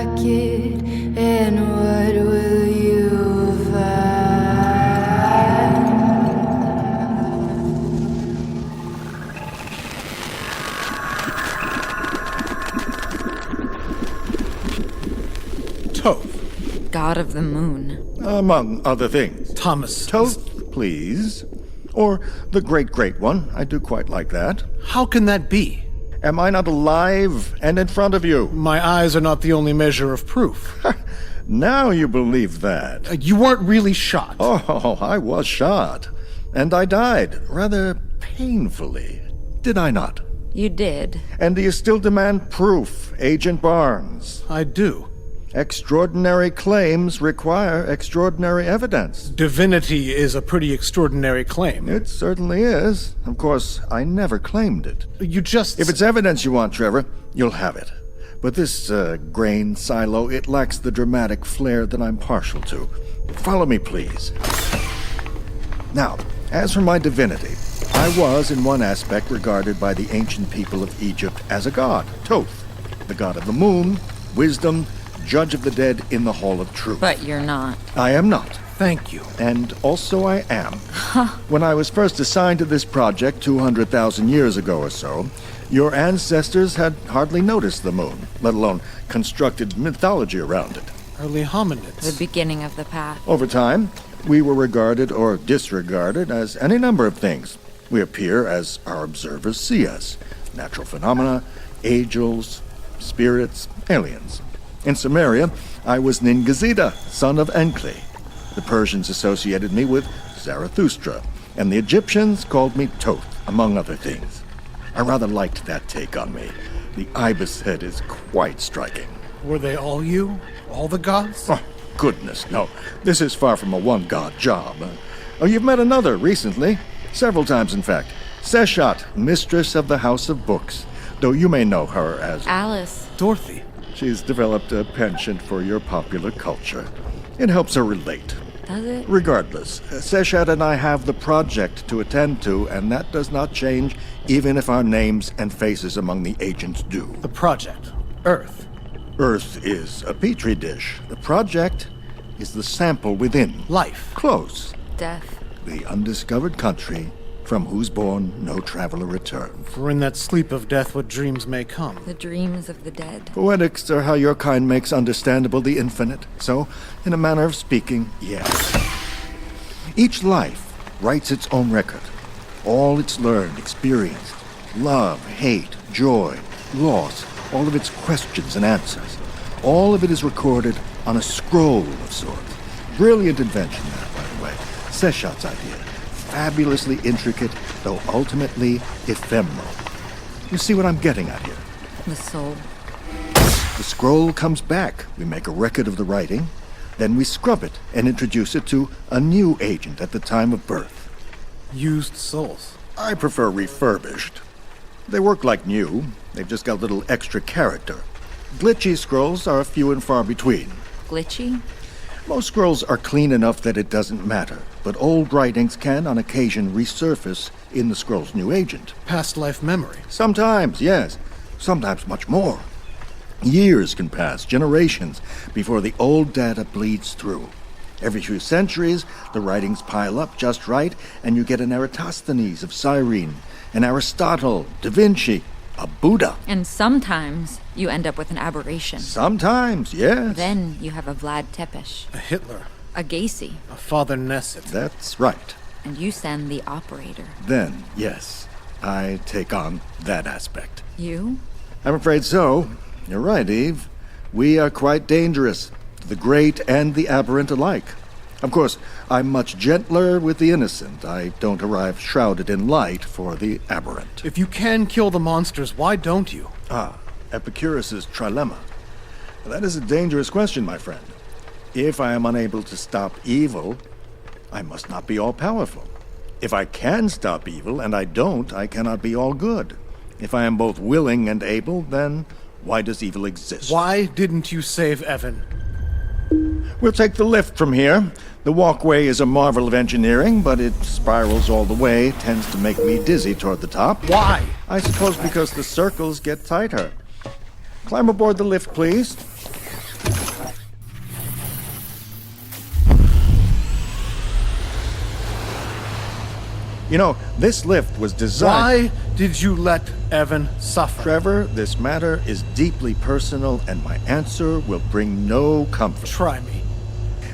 pocket, and what will you find? Toth. God of the moon. Among other things. Thomas. Toth, please. Or the great one. I do quite like that. How can that be? Am I not alive and in front of you? My eyes are not the only measure of proof. Now you believe that. You weren't really shot. Oh, I was shot. And I died, rather painfully. Did I not? You did. And do you still demand proof, Agent Barnes? I do. Extraordinary claims require extraordinary evidence. Divinity is a pretty extraordinary claim. It certainly is. Of course, I never claimed it. You just... If it's evidence you want, Trevor, you'll have it. But this grain silo, it lacks the dramatic flair that I'm partial to. Follow me, please. Now, as for my divinity, I was in one aspect regarded by the ancient people of Egypt as a god, Toth, the god of the moon, wisdom, judge of the dead in the Hall of Truth. But you're not. I am not. Thank you. And also I am. When I was first assigned to this project 200,000 years ago or so, your ancestors had hardly noticed the moon, let alone constructed mythology around it. Early hominids. The beginning of the path. Over time, we were regarded or disregarded as any number of things. We appear as our observers see us. Natural phenomena, angels, spirits, aliens. In Samaria, I was Ningazida, son of Enki. The Persians associated me with Zarathustra, and the Egyptians called me Toth, among other things. I rather liked that take on me. The ibis head is quite striking. Were they all you? All the gods? Oh, goodness, no. This is far from a one-god job. Oh, you've met another recently. Several times, in fact. Seshat, mistress of the House of Books, though you may know her as... Alice. Dorothy. She's developed a penchant for your popular culture. It helps her relate. Does it? Regardless, Seshat and I have the project to attend to, and that does not change even if our names and faces among the agents do. The project. Earth. Earth is a petri dish. The project is the sample within. Life. Close. Death. The undiscovered country from whose bourne no traveler returns. For in that sleep of death what dreams may come. The dreams of the dead. Poetics are how your kind makes understandable the infinite. So, in a manner of speaking, yes. Each life writes its own record. All it's learned, experienced. Love, hate, joy, loss. All of its questions and answers. All of it is recorded on a scroll of sorts. Brilliant invention, that, by the way. Seshat's idea. Fabulously intricate, though ultimately ephemeral. You see what I'm getting at here? The soul. The scroll comes back. We make a record of the writing. Then we scrub it and introduce it to a new agent at the time of birth. Used souls. I prefer refurbished. They work like new. They've just got a little extra character. Glitchy scrolls are few and far between. Glitchy? Most scrolls are clean enough that it doesn't matter, but old writings can on occasion resurface in the scroll's new agent. Past life memory. Sometimes, yes. Sometimes much more. Years can pass, generations, before the old data bleeds through. Every few centuries, the writings pile up just right, and you get an Eratosthenes of Cyrene, an Aristotle, Da Vinci, a Buddha. And sometimes you end up with an aberration. Sometimes, yes. Then you have a Vlad Tepes. A Hitler. A Gacy. A Father Nesset. That's right. And you send the operator. Then, yes, I take on that aspect. You? I'm afraid so. You're right, Eve. We are quite dangerous, to the great and the aberrant alike. Of course, I'm much gentler with the innocent. I don't arrive shrouded in light for the aberrant. If you can kill the monsters, why don't you? Ah, Epicurus's trilemma. That is a dangerous question, my friend. If I am unable to stop evil, I must not be all-powerful. If I can stop evil, and I don't, I cannot be all good. If I am both willing and able, then why does evil exist? Why didn't you save Evan? We'll take the lift from here. The walkway is a marvel of engineering, but it spirals all the way, tends to make me dizzy toward the top. Why? I suppose because the circles get tighter. Climb aboard the lift, please. You know, this lift was designed... Why did you let Evan suffer? Trevor, this matter is deeply personal, and my answer will bring no comfort. Try me.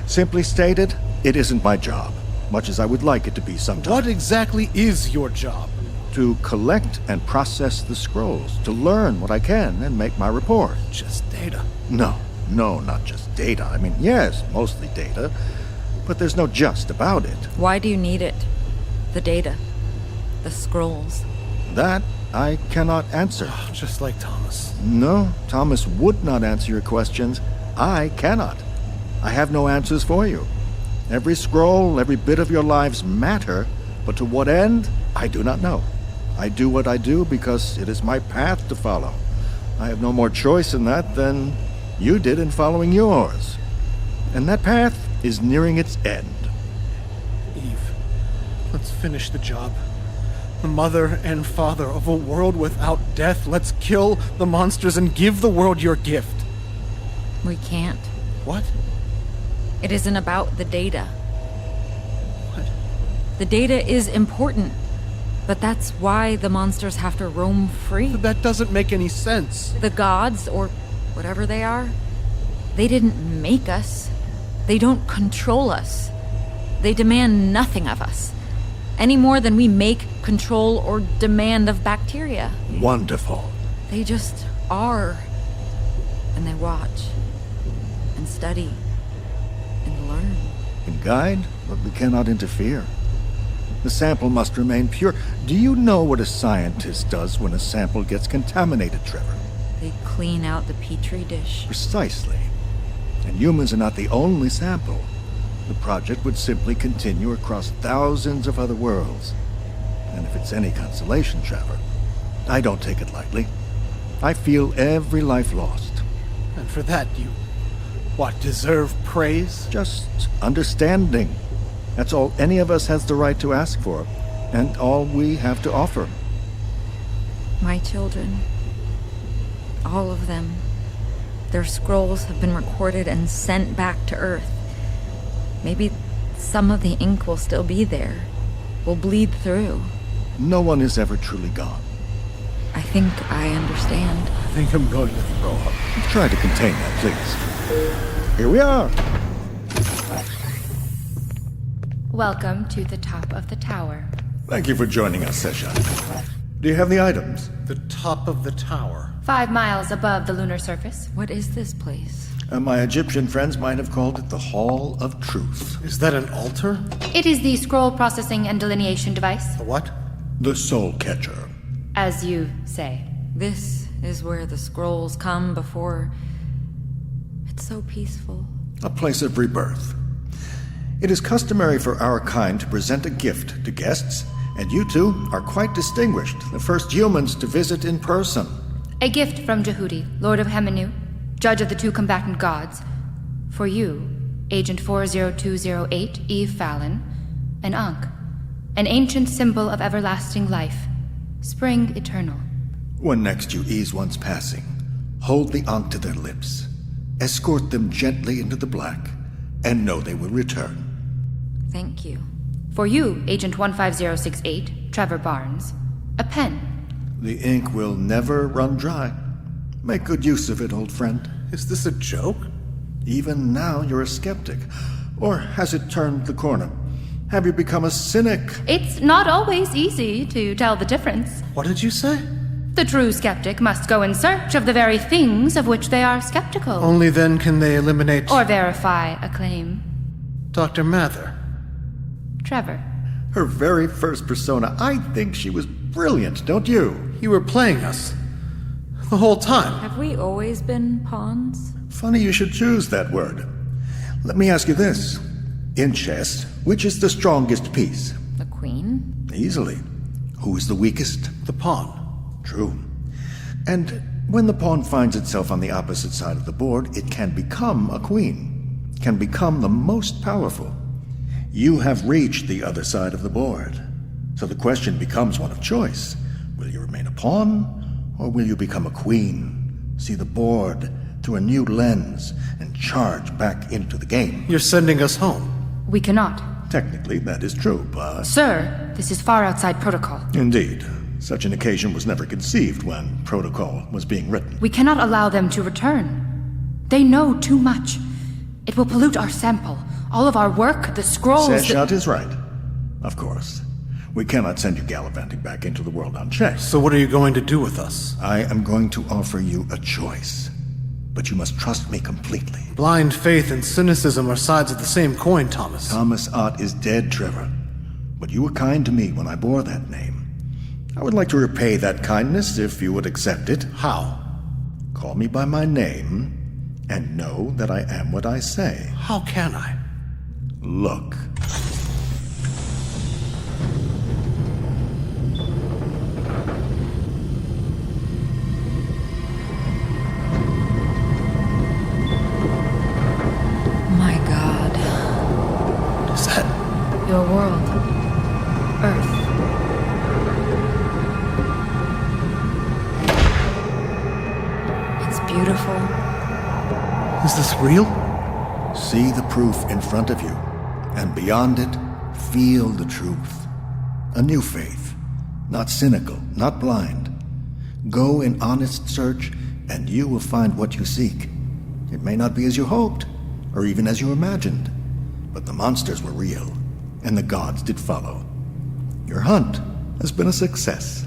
Simply stated, it isn't my job, much as I would like it to be sometimes. What exactly is your job? To collect and process the scrolls, to learn what I can and make my report. Just data. No, not just data. I mean, yes, mostly data, but there's no just about it. Why do you need it? The data. The scrolls. That I cannot answer. Just like Thomas. No, Thomas would not answer your questions. I cannot. I have no answers for you. Every scroll, every bit of your lives matter, but to what end, I do not know. I do what I do because it is my path to follow. I have no more choice in that than you did in following yours. And that path is nearing its end. Eve, let's finish the job. The mother and father of a world without death. Let's kill the monsters and give the world your gift. We can't. What? It isn't about the data. What? The data is important, but that's why the monsters have to roam free. That doesn't make any sense. The gods, or whatever they are, they didn't make us. They don't control us. They demand nothing of us, any more than we make, control, or demand of bacteria. Wonderful. They just are. And they watch, and study, and learn. And guide, but we cannot interfere. The sample must remain pure. Do you know what a scientist does when a sample gets contaminated, Trevor? They clean out the petri dish. Precisely. And humans are not the only sample. The project would simply continue across thousands of other worlds. And if it's any consolation, Trevor, I don't take it lightly. I feel every life lost. And for that, you, deserve praise? Just understanding. That's all any of us has the right to ask for, and all we have to offer. My children, all of them, their scrolls have been recorded and sent back to Earth. Maybe some of the ink will still be there, will bleed through. No one is ever truly gone. I think I understand. I think I'm going to throw up. Try to contain that, please. Here we are. Welcome to the top of the tower. Thank you for joining us, Sesha. Do you have the items? The top of the tower. 5 miles above the lunar surface. What is this place? My Egyptian friends might have called it the Hall of Truth. Is that an altar? It is the scroll processing and delineation device, The what? The Soul Catcher. as you say. This is where the scrolls come before... It's so peaceful. A place of rebirth. It is customary for our kind to present a gift to guests, and you two are quite distinguished, the first humans to visit in person. A gift from Jehudi, Lord of Hemenu, judge of the 2 combatant gods. For you, Agent 40208, Eve Fallon, an Ankh, an ancient symbol of everlasting life, spring eternal. When next you ease one's passing, hold the Ankh to their lips, escort them gently into the black, and know they will return. Thank you. For you, Agent 15068, Trevor Barnes, a pen. The ink will never run dry. Make good use of it, old friend. Is this a joke? Even now you're a skeptic. Or has it turned the corner? Have you become a cynic? It's not always easy to tell the difference. What did you say? The true skeptic must go in search of the very things of which they are skeptical. Only then can they eliminate... Or verify a claim. Dr. Mather. Trevor. Her very first persona, I think she was brilliant, don't you? You were playing us. The whole time. Have we always been pawns? Funny you should choose that word. Let me ask you this. In chess, which is the strongest piece? The queen? Easily. Who is the weakest? The pawn. True. And when the pawn finds itself on the opposite side of the board, it can become a queen, can become the most powerful. You have reached the other side of the board. So the question becomes one of choice. Will you remain a pawn, or will you become a queen? See the board through a new lens and charge back into the game. You're sending us home. We cannot. Technically, that is true, but... Sir, this is far outside protocol. Indeed. Such an occasion was never conceived when protocol was being written. We cannot allow them to return. They know too much. It will pollute our sample. All of our work, the scrolls... Seshat is right. Of course. We cannot send you gallivanting back into the world unchecked. So what are you going to do with us? I am going to offer you a choice. But you must trust me completely. Blind faith and cynicism are sides of the same coin, Thomas. Thomas Ott is dead, Trevor. But you were kind to me when I bore that name. I would like to repay that kindness if you would accept it. How? Call me by my name, and know that I am what I say. How can I? Look. My God. Is that... Your world. Earth. It's beautiful. Is this real? See the proof in front of you, and beyond it, feel the truth. A new faith, not cynical, not blind. Go in honest search, and you will find what you seek. It may not be as you hoped, or even as you imagined, but the monsters were real, and the gods did follow. Your hunt has been a success.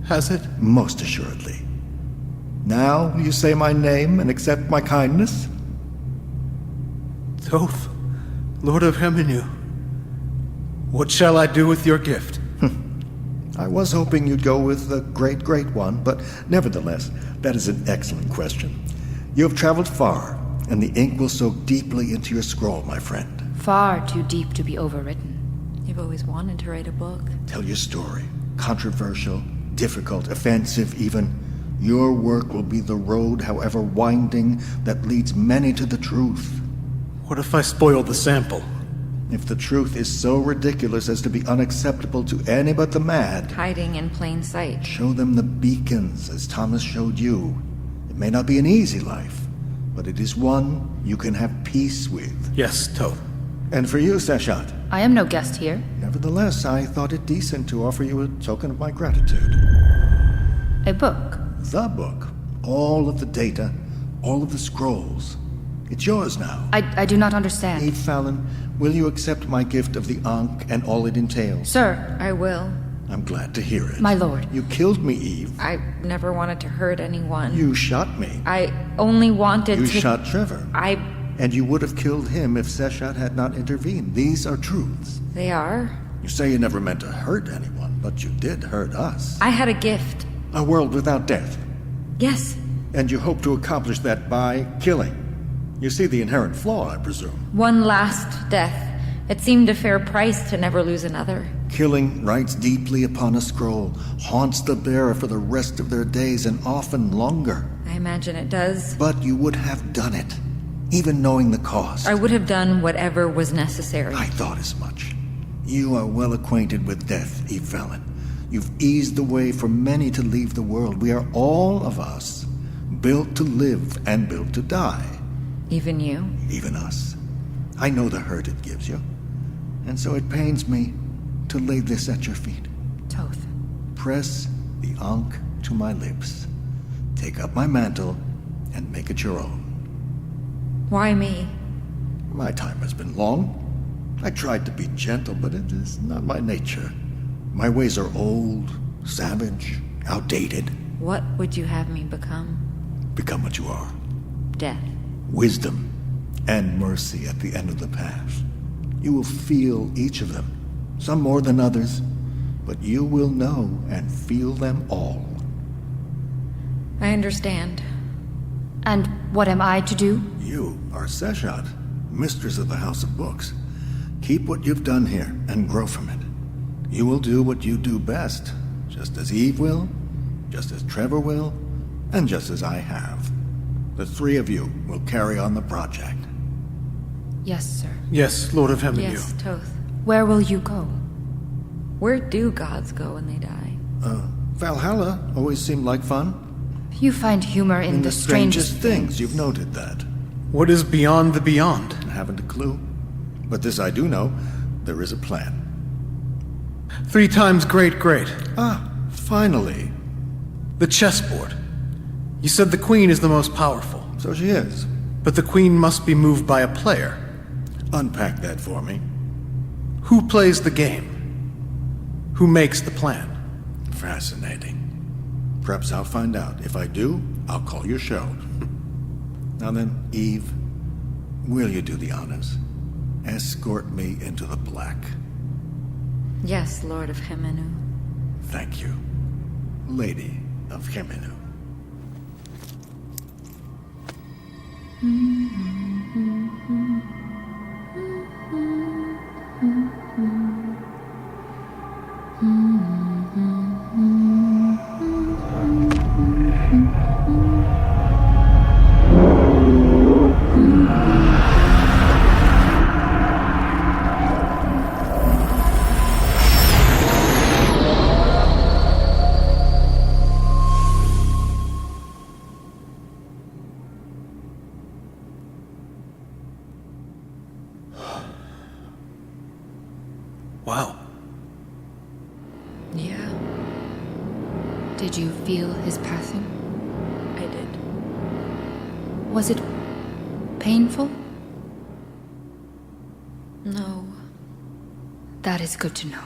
Has it? Most assuredly. Now will you say my name and accept my kindness? Thoth, Lord of Heminu, what shall I do with your gift? I was hoping you'd go with the great one, but nevertheless, that is an excellent question. You have traveled far, and the ink will soak deeply into your scroll, my friend. Far too deep to be overwritten. You've always wanted to write a book. Tell your story. Controversial, difficult, offensive even. Your work will be the road, however winding, that leads many to the truth. What if I spoil the sample? If the truth is so ridiculous as to be unacceptable to any but the mad, Hiding in plain sight. show them the beacons as Thomas showed you. It may not be an easy life, but it is one you can have peace with. Yes, Thoth. And for you, Seshat, I am no guest here. nevertheless, I thought it decent to offer you a token of my gratitude. A book. The book. All of the data, all of the scrolls. It's yours now. I do not understand. Eve Fallon, will you accept my gift of the Ankh and all it entails? Sir, I will. I'm glad to hear it. my lord. You killed me, Eve. I never wanted to hurt anyone. You shot me. I only wanted You to... shot Trevor. And you would have killed him if Seshat had not intervened. These are truths. They are? You say you never meant to hurt anyone, but you did hurt us. I had a gift. A world without death. Yes. And you hope to accomplish that by killing. You see the inherent flaw, I presume. One last death. It seemed a fair price to never lose another. Killing writes deeply upon a scroll, haunts the bearer for the rest of their days and often longer. I imagine it does. But you would have done it, even knowing the cost. I would have done whatever was necessary. I thought as much. You are well acquainted with death, Eve Fallon. You've eased the way for many to leave the world. We are all of us built to live and built to die. Even you? Even us. I know the hurt it gives you. And so it pains me to lay this at your feet. Thoth. Press the Ankh to my lips. Take up my mantle and make it your own. Why me? My time has been long. I tried to be gentle, but it is not my nature. My ways are old, savage, outdated. What would you have me become? Become what you are. Death. Wisdom and mercy at the end of the path. You will feel each of them, some more than others, but you will know and feel them all. I understand. And what am I to do? You are Seshat, mistress of the House of Books. Keep what you've done here and grow from it. You will do what you do best, just as Eve will, just as Trevor will, and just as I have. The three of you will carry on the project. Yes, sir. Yes, Lord of Heminu. Yes, Thoth. Where will you go? Where do gods go when they die? Valhalla always seemed like fun. You find humor in the strangest things. You've noted that. What is beyond the beyond? I haven't a clue. But this I do know. there is a plan. 3 times great. Ah, finally. The chessboard. You said the queen is the most powerful. So she is. But the queen must be moved by a player. Unpack that for me. Who plays the game? Who makes the plan? Fascinating. Perhaps I'll find out. If I do, I'll call your show. Now then, Eve, will you do the honors? Escort me into the black. Yes, Lord of Hemenu. Thank you, Lady of Hemenu. Wow. Yeah, Did you feel his passing? I did. Was it painful? No. That is good to know.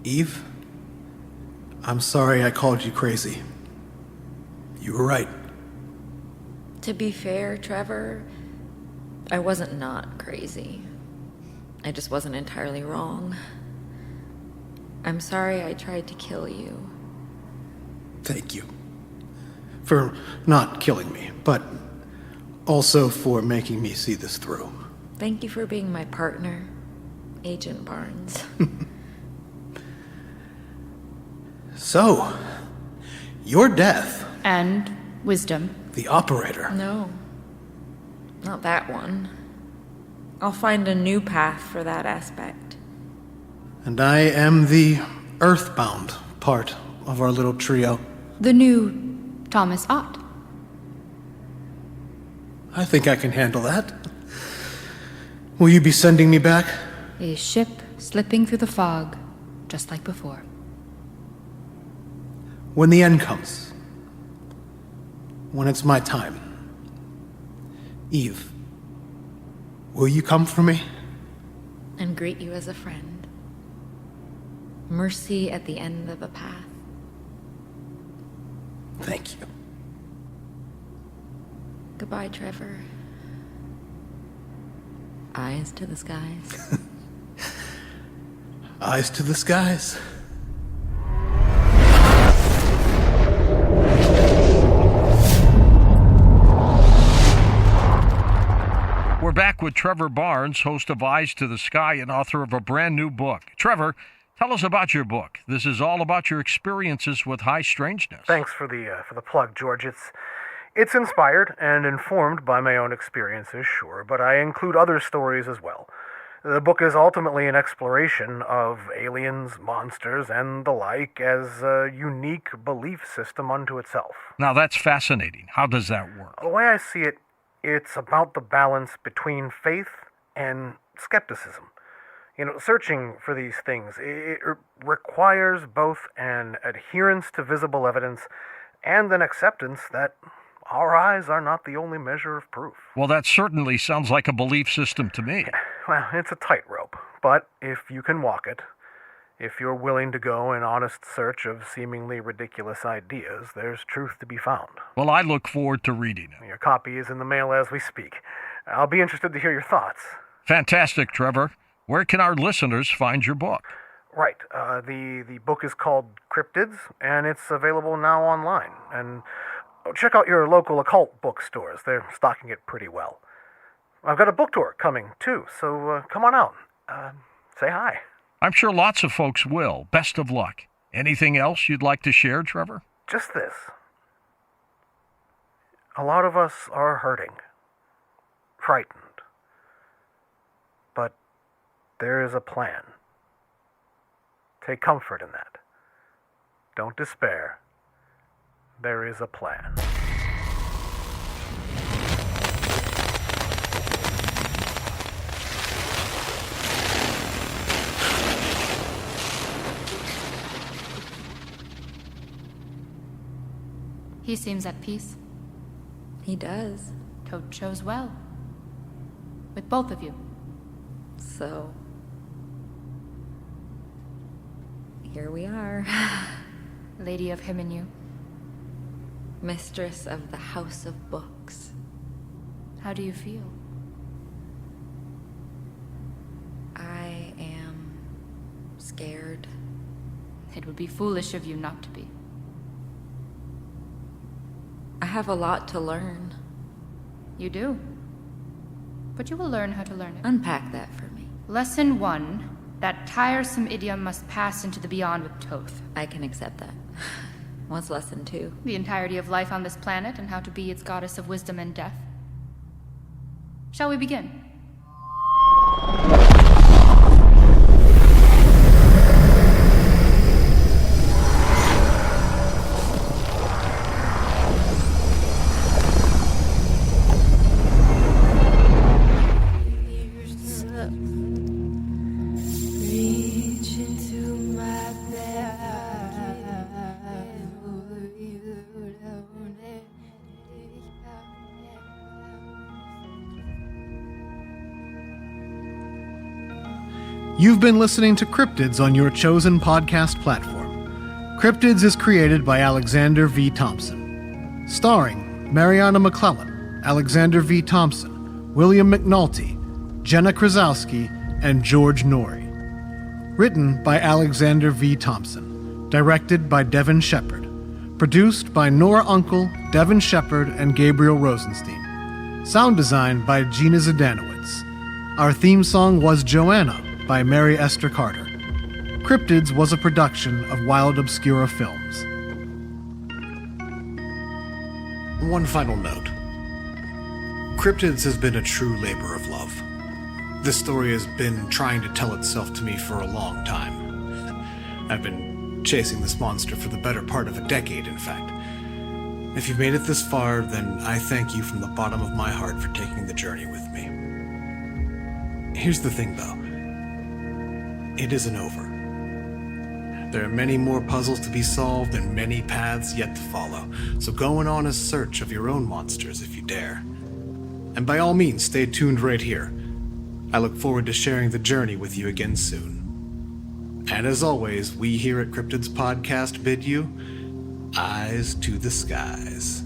Eve, I'm sorry I called you crazy. You were right. To be fair, Trevor, I wasn't not crazy. I just wasn't entirely wrong. I'm sorry I tried to kill you. Thank you. For not killing me, but also for making me see this through. Thank you for being my partner, Agent Barnes. So, your death, And wisdom. the operator. No, not that one. I'll find a new path for that aspect. And I am the earthbound part of our little trio. The new Thomas Ott. I think I can handle that. Will you be sending me back? A ship slipping through the fog, just like before. When the end comes. When it's my time. Eve, will you come for me? And greet you as a friend. Mercy at the end of a path. Thank you. Goodbye, Trevor. Eyes to the skies. Eyes to the skies. We're back with Trevor Barnes, host of Eyes to the Sky and author of a brand new book. Trevor, tell us about your book. This is all about your experiences with high strangeness. Thanks for the plug, George. It's inspired and informed by my own experiences, sure, but I include other stories as well. The book is ultimately an exploration of aliens, monsters, and the like as a unique belief system unto itself. Now, that's fascinating. How does that work? The way I see it, it's about the balance between faith and skepticism. Searching for these things, it requires both an adherence to visible evidence and an acceptance that our eyes are not the only measure of proof. Well, that certainly sounds like a belief system to me. Well, it's a tightrope, but if you can walk it, if you're willing to go in honest search of seemingly ridiculous ideas, there's truth to be found. Well, I look forward to reading it. Your copy is in the mail as we speak. I'll be interested to hear your thoughts. Fantastic, Trevor. Where can our listeners find your book? Right. The book is called Cryptids, and it's available now online. And check out your local occult bookstores. They're stocking it pretty well. I've got a book tour coming, too, so come on out. Say hi. I'm sure lots of folks will. Best of luck. Anything else you'd like to share, Trevor? Just this. A lot of us are hurting, frightened. But there is a plan. Take comfort in that. Don't despair. There is a plan. He seems at peace. He does. Toad chose well. With both of you. So... here we are. Lady of him and you. Mistress of the House of Books. How do you feel? I am... scared. It would be foolish of you not to be. I have a lot to learn. You do. But you will learn how to learn it. Unpack that for me. Lesson 1. That tiresome idiom must pass into the beyond with Toth. I can accept that. What's lesson 2? The entirety of life on this planet and how to be its goddess of wisdom and death. Shall we begin? Reach into my You've been listening to Cryptids on your chosen podcast platform. Cryptids is created by Alexander V. Thompson. Starring Marianna McClellan, Alexander V. Thompson, William McNulty, Jenna Krasowski, and George Norrie. Written by Alexander V. Thompson. Directed by Devin Shepard. Produced by Nora Unkel, Devin Shepard, and Gabriel Rosenstein. Sound design by Gina Zdanowicz. Our theme song was Joanna by Mary Esther Carter. Cryptids was a production of Wild Obscura Films. One final note. Cryptids has been a true labor of love. This story has been trying to tell itself to me for a long time. I've been chasing this monster for the better part of a decade, in fact. If you've made it this far, then I thank you from the bottom of my heart for taking the journey with me. Here's the thing, though. It isn't over. There are many more puzzles to be solved and many paths yet to follow, so go on a search of your own monsters if you dare. And by all means, stay tuned right here. I look forward to sharing the journey with you again soon. And as always, we here at Cryptids Podcast bid you, eyes to the skies.